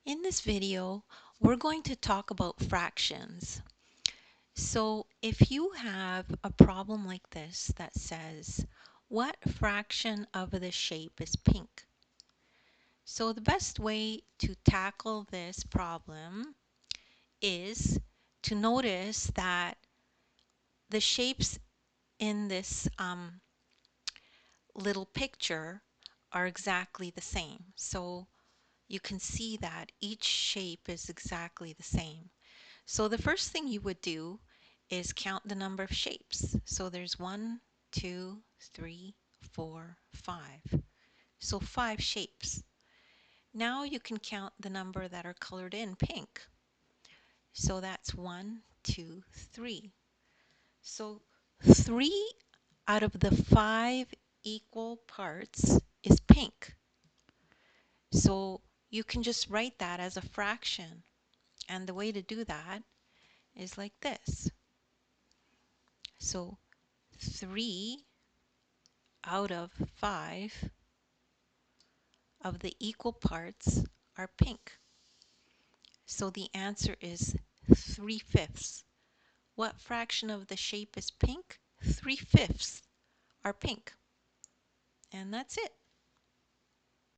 In this video, we're going to talk about fractions. So if you have a problem like this that says, what fraction of the shape is pink? So the best way to tackle this problem is to notice that the shapes in this little picture are exactly the same. So you can see that each shape is exactly the same. So the first thing you would do is count the number of shapes. So there's 1, 2, 3, 4, 5. So 5 shapes. Now you can count the number that are colored in pink. So that's 1, 2, 3. So 3 out of the 5 equal parts is pink. So you can just write that as a fraction. And the way to do that is like this. So 3 out of 5 of the equal parts are pink. So the answer is 3/5. What fraction of the shape is pink? 3/5 are pink. And that's it.